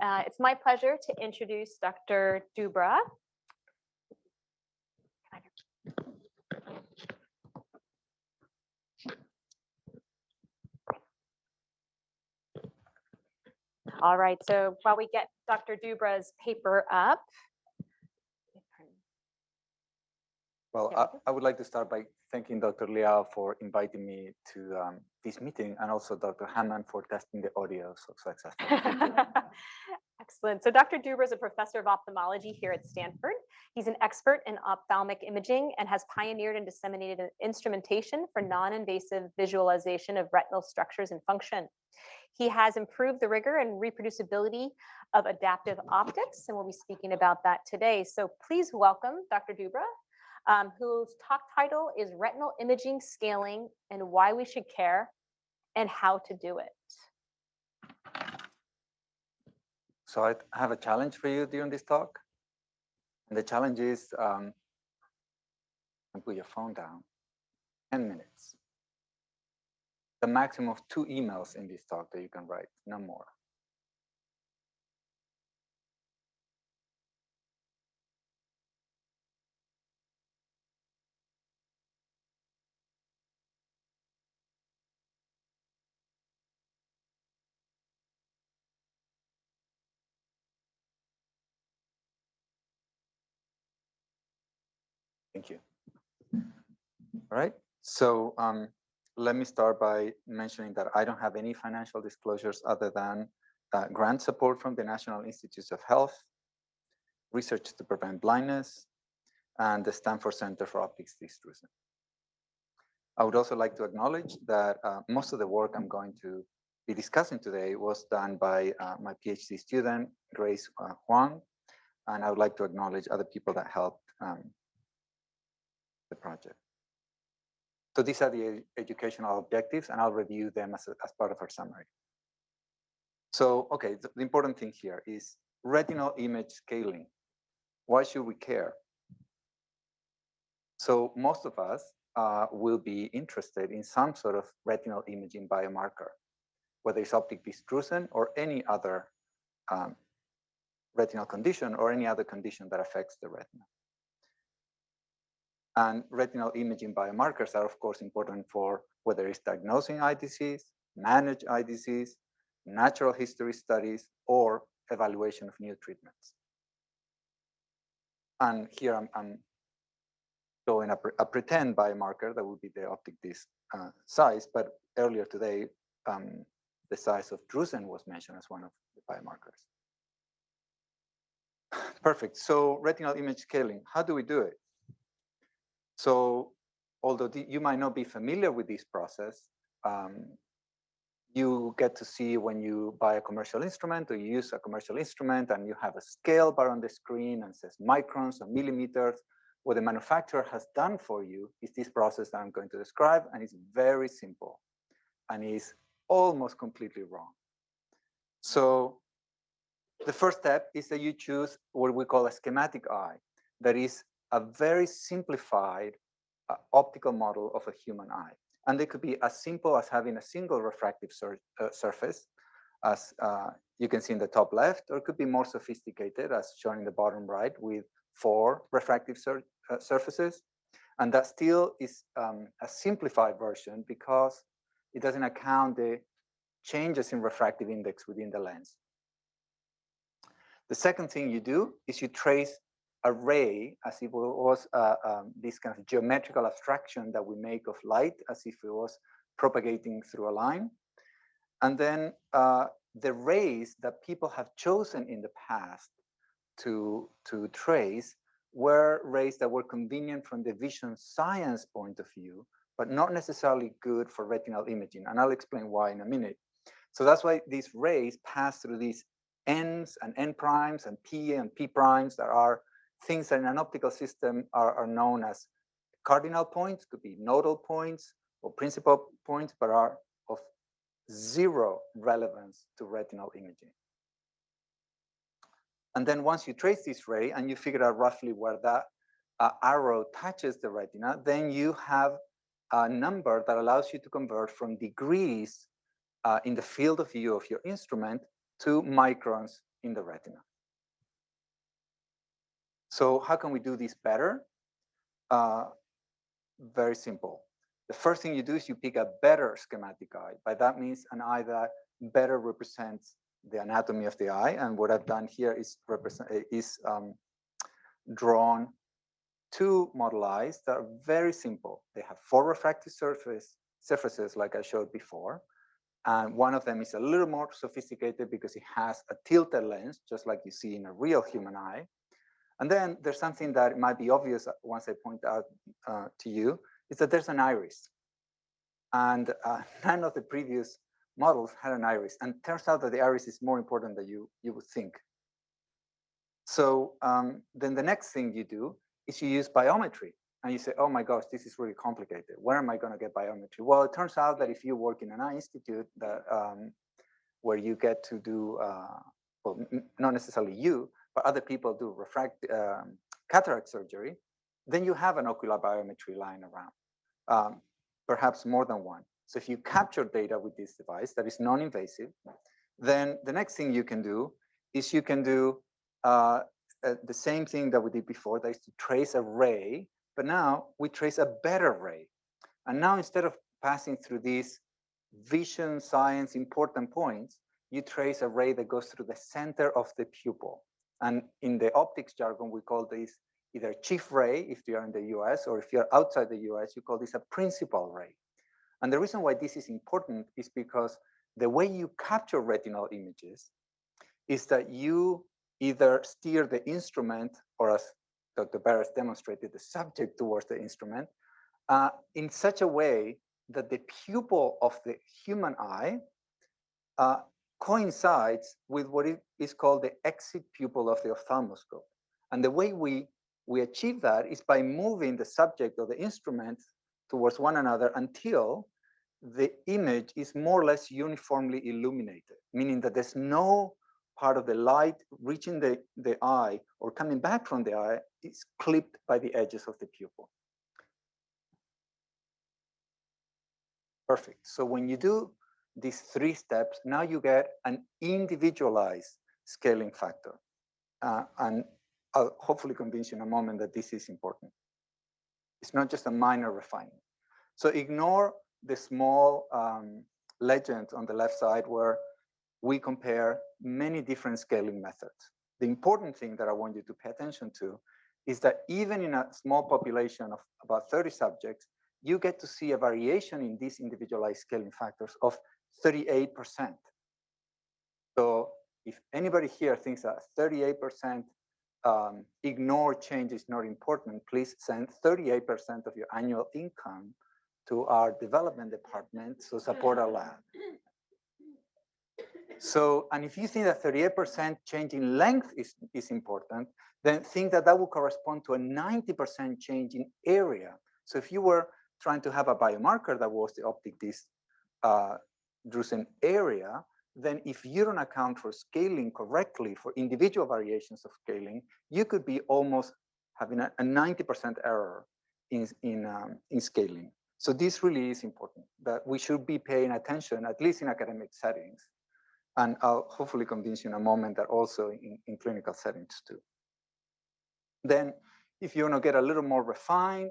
It's my pleasure to introduce Dr. Dubra. All right, so while we get Dr. Dubra's paper up. Well, I would like to start by thanking Dr. Liao for inviting me to this meeting, and also Dr. Hammond for testing the audio so successfully. Excellent. So Dr. Dubra is a professor of ophthalmology here at Stanford. He's an expert in ophthalmic imaging and has pioneered and disseminated instrumentation for non-invasive visualization of retinal structures and function. He has improved the rigor and reproducibility of adaptive optics, and we'll be speaking about that today. So please welcome Dr. Dubra, whose talk title is Retinal Imaging Scaling and Why We Should Care and How to Do It. So I have a challenge for you during this talk. And the challenge is, put your phone down, 10 minutes. The maximum of 2 emails in this talk that you can write, no more. Thank you. All right, so let me start by mentioning that I don't have any financial disclosures other than grant support from the National Institutes of Health, Research to Prevent Blindness, and the Stanford Center for Optics Dystrophy. I would also like to acknowledge that most of the work I'm going to be discussing today was done by my PhD student, Grace Huang, and I would like to acknowledge other people that helped the project. So these are the educational objectives, and I'll review them as part of our summary. So, okay, the important thing here is retinal image scaling. Why should we care? So most of us will be interested in some sort of retinal imaging biomarker, whether it's optic dystrophy or any other retinal condition or any other condition that affects the retina. And retinal imaging biomarkers are, of course, important for whether it's diagnosing eye disease, manage eye disease, natural history studies, or evaluation of new treatments. And here I'm showing a pretend biomarker that would be the optic disc size, but earlier today, the size of drusen was mentioned as one of the biomarkers. Perfect. So retinal image scaling, how do we do it? So although you might not be familiar with this process, you get to see when you buy a commercial instrument or you use a commercial instrument and you have a scale bar on the screen and says microns or millimeters. What the manufacturer has done for you is this process that I'm going to describe, and it's very simple and is almost completely wrong. So the first step is that you choose what we call a schematic eye. That is a very simplified optical model of a human eye. And they could be as simple as having a single refractive surface, as you can see in the top left, or it could be more sophisticated, as shown in the bottom right, with 4 refractive surfaces. And that still is a simplified version because it doesn't account the changes in refractive index within the lens. The second thing you do is you trace a ray as if it was this kind of geometrical abstraction that we make of light, as if it was propagating through a line. And then the rays that people have chosen in the past to trace were rays that were convenient from the vision science point of view, but not necessarily good for retinal imaging. And I'll explain why in a minute. So that's why these rays pass through these N's and N primes and P and P primes that are things that in an optical system are known as cardinal points, could be nodal points or principal points, but are of 0 relevance to retinal imaging. And then once you trace this ray and you figure out roughly where that arrow touches the retina, then you have a number that allows you to convert from degrees in the field of view of your instrument to microns in the retina. So how can we do this better? Very simple. The first thing you do is you pick a better schematic eye. By that means an eye that better represents the anatomy of the eye. And what I've done here is drawn two model eyes that are very simple. They have 4 refractive surfaces like I showed before. And one of them is a little more sophisticated because it has a tilted lens, just like you see in a real human eye. And then there's something that might be obvious once I point out to you, is that there's an iris. And none of the previous models had an iris. And it turns out that the iris is more important than you would think. So then the next thing you do is you use biometry. And you say, oh my gosh, this is really complicated. Where am I going to get biometry? Well, it turns out that if you work in an eye institute that, where you get to do, well, not necessarily you, but other people do cataract surgery, then you have an ocular biometry lying around, perhaps more than one. So if you capture data with this device that is non-invasive, then the next thing you can do is you can do the same thing that we did before, that is to trace a ray, but now we trace a better ray. And now instead of passing through these vision science important points, you trace a ray that goes through the center of the pupil. And in the optics jargon, we call this either chief ray if you're in the US, or if you're outside the US, you call this a principal ray. And the reason why this is important is because the way you capture retinal images is that you either steer the instrument, or as Dr. Barres demonstrated, the subject towards the instrument, in such a way that the pupil of the human eye coincides with what is called the exit pupil of the ophthalmoscope. And the way we achieve that is by moving the subject or the instrument towards one another until the image is more or less uniformly illuminated, meaning that there's no part of the light reaching the eye or coming back from the eye is clipped by the edges of the pupil. Perfect. So when you do these 3 steps, now you get an individualized scaling factor. And I'll hopefully convince you in a moment that this is important. It's not just a minor refinement. So ignore the small legend on the left side where we compare many different scaling methods. The important thing that I want you to pay attention to is that even in a small population of about 30 subjects, you get to see a variation in these individualized scaling factors of 38%. So if anybody here thinks that 38% ignore change is not important, please send 38% of your annual income to our development department to support our lab. So, and if you think that 38% change in length is important, then think that that will correspond to a 90% change in area. So if you were trying to have a biomarker that was the optic disc drusen area, then if you don't account for scaling correctly for individual variations of scaling, you could be almost having a 90% error in scaling. So this really is important, that we should be paying attention, at least in academic settings. And I'll hopefully convince you in a moment that also in clinical settings too. Then if you want to get a little more refined,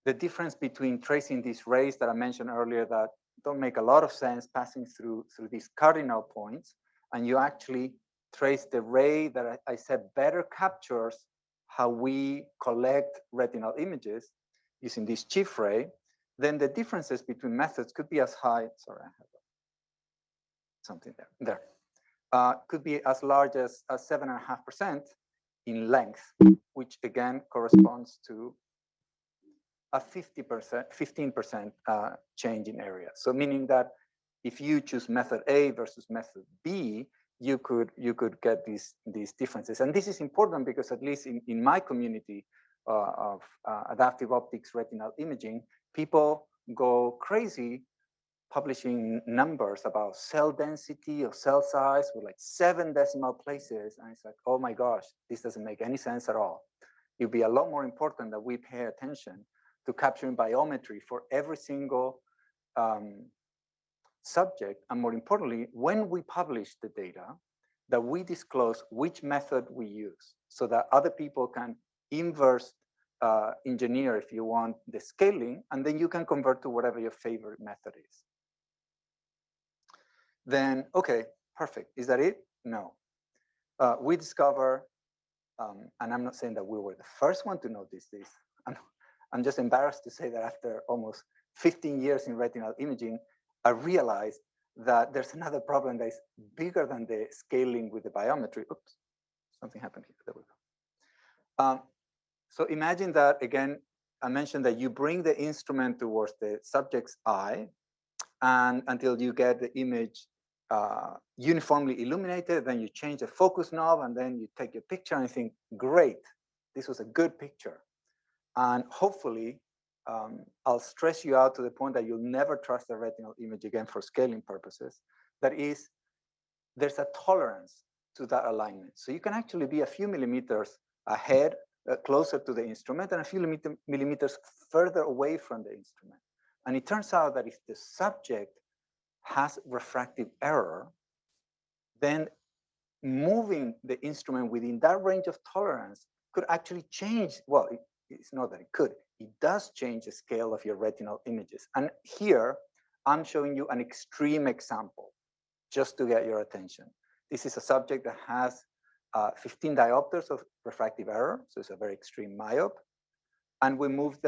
the difference between tracing these rays that I mentioned earlier that don't make a lot of sense passing through these cardinal points, and you actually trace the ray that I said better captures how we collect retinal images using this chief ray, then the differences between methods could be as high, sorry, I have something there, could be as large as 7.5% in length, which again corresponds to a 15% change in area. So meaning that if you choose method A versus method B, you could get these differences. And this is important because at least in my community of adaptive optics retinal imaging, people go crazy publishing numbers about cell density or cell size with like 7 decimal places. And it's like, oh my gosh, this doesn't make any sense at all. It'd be a lot more important that we pay attention to capturing biometry for every single subject. And more importantly, when we publish the data, that we disclose which method we use so that other people can inverse engineer, if you want, the scaling, and then you can convert to whatever your favorite method is. Then, okay, perfect. Is that it? No. We discover, and I'm not saying that we were the first one to notice this. I'm just embarrassed to say that after almost 15 years in retinal imaging, I realized that there's another problem that is bigger than the scaling with the biometry. Oops, something happened here. There we go. So imagine that, again, I mentioned that you bring the instrument towards the subject's eye, and until you get the image uniformly illuminated, then you change the focus knob, and then you take your picture and you think, great, this was a good picture. And hopefully, I'll stress you out to the point that you'll never trust a retinal image again for scaling purposes. That is, there's a tolerance to that alignment. So you can actually be a few millimeters ahead, closer to the instrument, and a few millimeters further away from the instrument. And it turns out that if the subject has refractive error, then moving the instrument within that range of tolerance could actually change, well, it's not that it could, it does change the scale of your retinal images. And here, I'm showing you an extreme example, just to get your attention. This is a subject that has 15 diopters of refractive error, so it's a very extreme myop. And we move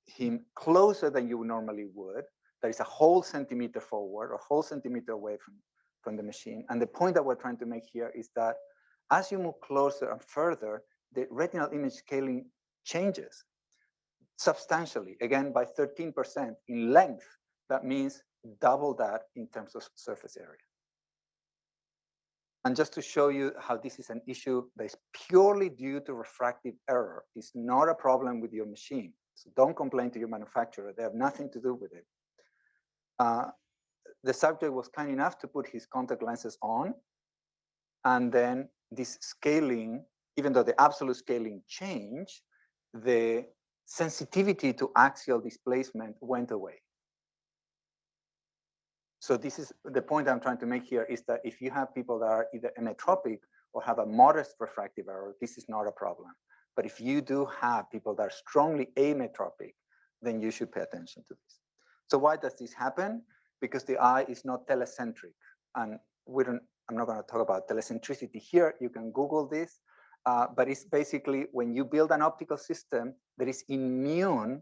him closer than you normally would. There is a whole centimeter forward, a whole centimeter away from the machine. And the point that we're trying to make here is that as you move closer and further, the retinal image scaling changes substantially, again, by 13% in length. That means double that in terms of surface area. And just to show you how this is an issue that is purely due to refractive error, it's not a problem with your machine. So don't complain to your manufacturer. They have nothing to do with it. The subject was kind enough to put his contact lenses on, and then this scaling, even though the absolute scaling changed, the sensitivity to axial displacement went away. So this is the point I'm trying to make here, is that if you have people that are either emmetropic or have a modest refractive error, this is not a problem. But if you do have people that are strongly ametropic, then you should pay attention to this. So why does this happen? Because the eye is not telecentric. And I'm not going to talk about telecentricity here. You can Google this. But it's basically when you build an optical system that is immune,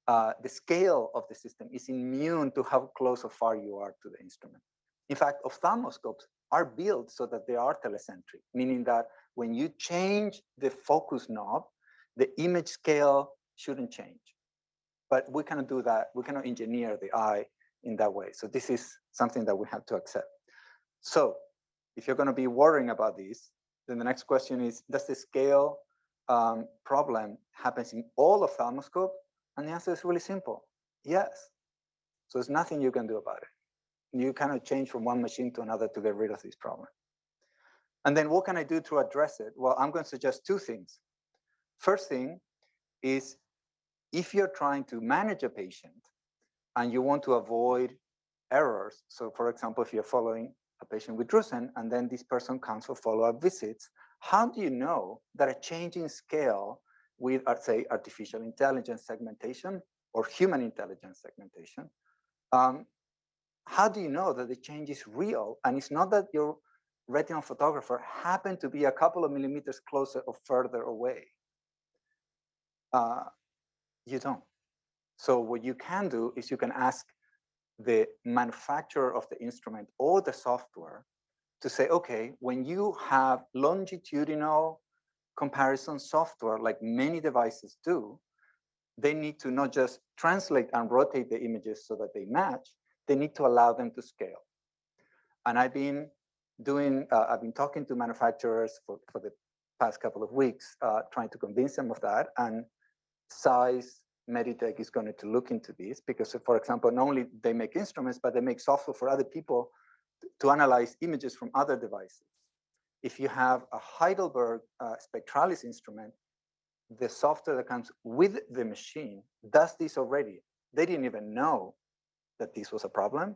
the scale of the system is immune to how close or far you are to the instrument. In fact, ophthalmoscopes are built so that they are telecentric, meaning that when you change the focus knob, the image scale shouldn't change. But we cannot do that. We cannot engineer the eye in that way. So this is something that we have to accept. So if you're going to be worrying about this, then the next question is, does the scale problem happen in all ophthalmoscope? And the answer is really simple. Yes. So there's nothing you can do about it. You cannot change from one machine to another to get rid of this problem. And then what can I do to address it? Well, I'm going to suggest two things. First thing is, if you're trying to manage a patient and you want to avoid errors, so for example, if you're following a patient with drusen and then this person comes for follow-up visits, how do you know that a change in scale with, say, artificial intelligence segmentation or human intelligence segmentation, how do you know that the change is real? And it's not that your retinal photographer happened to be a couple of millimeters closer or further away. You don't. So what you can do is you can ask the manufacturer of the instrument or the software to say, okay, when you have longitudinal comparison software, like many devices do, they need to not just translate and rotate the images so that they match, they need to allow them to scale. And I've been talking to manufacturers for the past couple of weeks, trying to convince them of that. And Zeiss Meditech is going to look into this because, for example, not only they make instruments, but they make software for other people to analyze images from other devices. If you have a Heidelberg Spectralis instrument, the software that comes with the machine does this already. They didn't even know that this was a problem,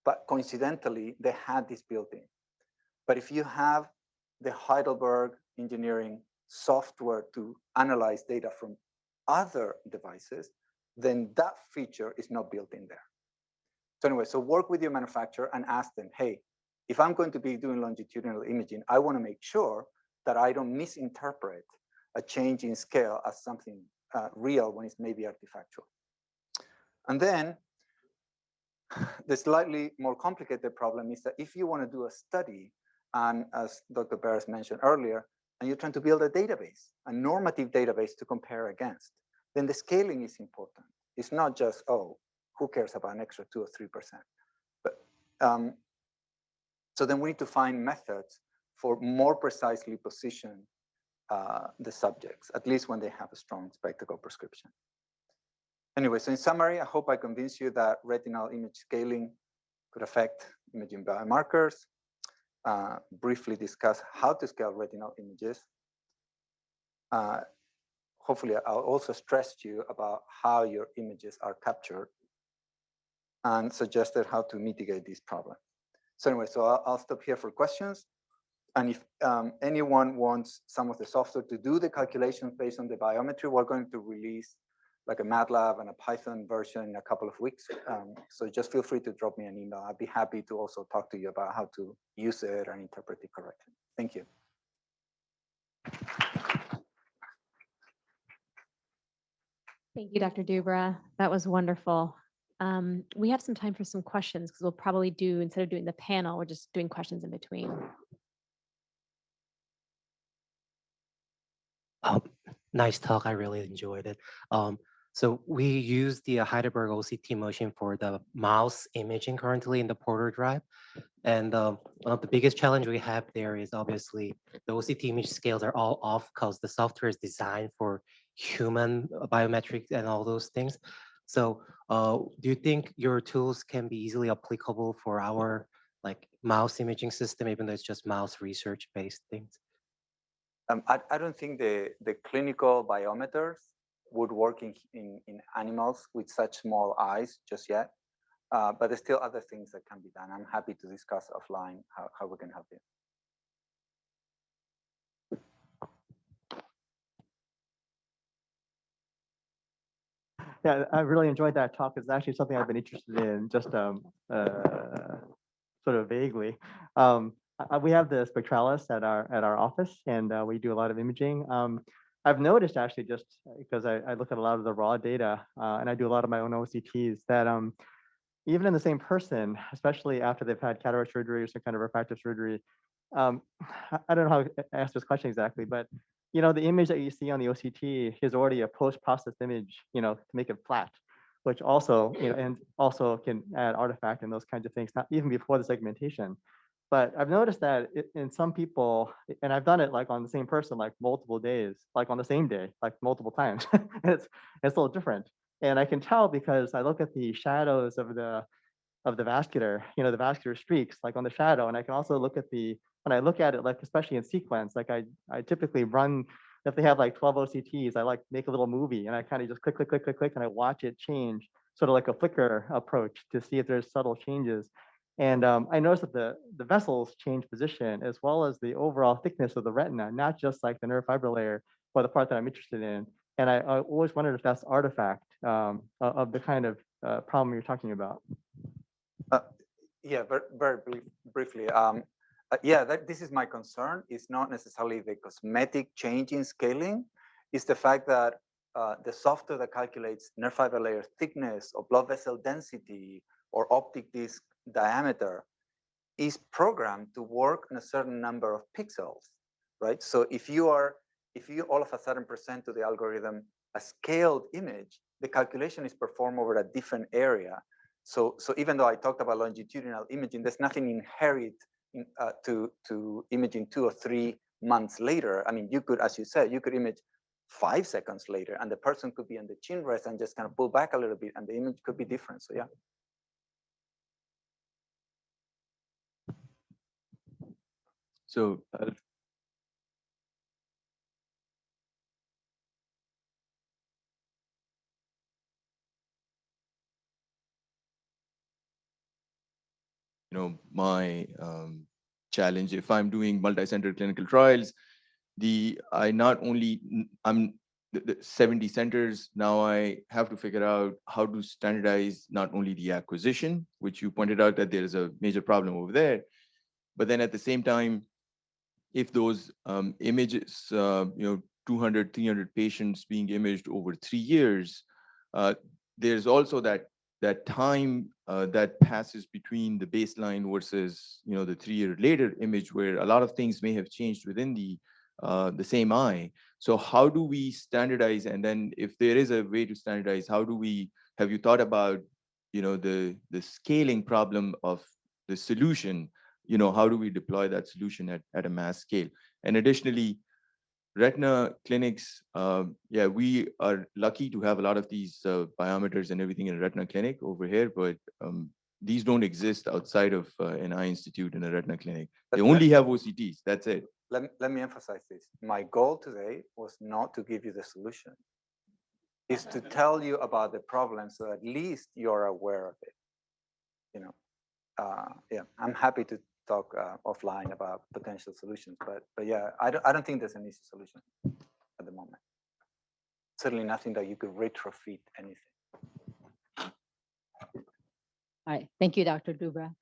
but coincidentally, they had this built in. But if you have the Heidelberg engineering software to analyze data from other devices, then that feature is not built in there. So anyway, so work with your manufacturer and ask them, hey, if I'm going to be doing longitudinal imaging, I want to make sure that I don't misinterpret a change in scale as something real when it's maybe artifactual. And then the slightly more complicated problem is that if you want to do a study, and as Dr. Beres mentioned earlier, and you're trying to build a database, a normative database to compare against, then the scaling is important. It's not just, oh, who cares about an extra 2 or 3%? But so then we need to find methods for more precisely position the subjects, at least when they have a strong spectacle prescription. Anyway, so in summary, I hope I convinced you that retinal image scaling could affect imaging biomarkers, briefly discuss how to scale retinal images. Hopefully, I'll also stress to you about how your images are captured and suggested how to mitigate this problem. So anyway, so I'll stop here for questions. And if anyone wants some of the software to do the calculations based on the biometry, we're going to release like a MATLAB and a Python version in a couple of weeks. So just feel free to drop me an email. I'd be happy to also talk to you about how to use it and interpret it correctly. Thank you. Thank you, Dr. Dubra. That was wonderful. We have some time for some questions because we'll probably do, instead of doing the panel, we're just doing questions in between. Nice talk. I really enjoyed it. So we use the Heidelberg OCT machine for the mouse imaging currently in the Porter Drive. And one of the biggest challenge we have there is obviously the OCT image scales are all off because the software is designed for human biometrics and all those things. So do you think your tools can be easily applicable for our like mouse imaging system, even though it's just mouse research based things? I don't think the clinical biometers would work in animals with such small eyes just yet. But there's still other things that can be done. I'm happy to discuss offline how we can help you. Yeah, I really enjoyed that talk. It's actually something I've been interested in, just sort of vaguely. We have the spectralis at our office, and we do a lot of imaging. I've noticed actually, just because I look at a lot of the raw data, and I do a lot of my own OCTs, that even in the same person, especially after they've had cataract surgery or some kind of refractive surgery, I don't know how to ask this question exactly, but the image that you see on the OCT is already a post-processed image, to make it flat, which also, and also can add artifact and those kinds of things, not even before the segmentation. But I've noticed that in some people, and I've done it like on the same person, like multiple days, like on the same day, like multiple times. it's a little different. And I can tell because I look at the shadows of the vascular, the vascular streaks, like on the shadow. And I can also look at when I look at it, like especially in sequence, like I typically run, if they have like 12 OCTs, I like make a little movie and I kind of just click, click, click, click, click, and I watch it change, sort of like a flicker approach to see if there's subtle changes. And I noticed that the vessels change position as well as the overall thickness of the retina, not just like the nerve fiber layer, but the part that I'm interested in. And I always wondered if that's artifact of the kind of problem you're talking about. Yeah, very briefly. Yeah, this is my concern. It's not necessarily the cosmetic change in scaling. It's the fact that the software that calculates nerve fiber layer thickness or blood vessel density or optic disc diameter is programmed to work on a certain number of pixels, right? So if you all of a sudden present to the algorithm a scaled image, the calculation is performed over a different area. So even though I talked about longitudinal imaging, there's nothing inherent to imaging 2 or 3 months later. I mean, you could, as you said, you could image 5 seconds later, and the person could be on the chin rest and just kind of pull back a little bit, and the image could be different. So yeah. So my challenge. If I'm doing multi-center clinical trials, I'm the 70 centers. Now I have to figure out how to standardize not only the acquisition, which you pointed out that there is a major problem over there, but then at the same time, if those images, 200, 300 patients being imaged over 3 years, there's also that time that passes between the baseline versus the 3-year later image, where a lot of things may have changed within the same eye. So how do we standardize? And then if there is a way to standardize, have you thought about the scaling problem of the solution? How do we deploy that solution at a mass scale? And additionally, retina clinics, we are lucky to have a lot of these biometers and everything in a retina clinic over here, but these don't exist outside of an eye institute in a retina clinic. They only have OCTs, that's it. Let me emphasize this. My goal today was not to give you the solution. It's to tell you about the problem so at least you're aware of it. I'm happy to talk offline about potential solutions, but yeah, I don't think there's an easy solution at the moment. Certainly nothing that you could retrofit anything. All right, thank you, Dr. Dubra.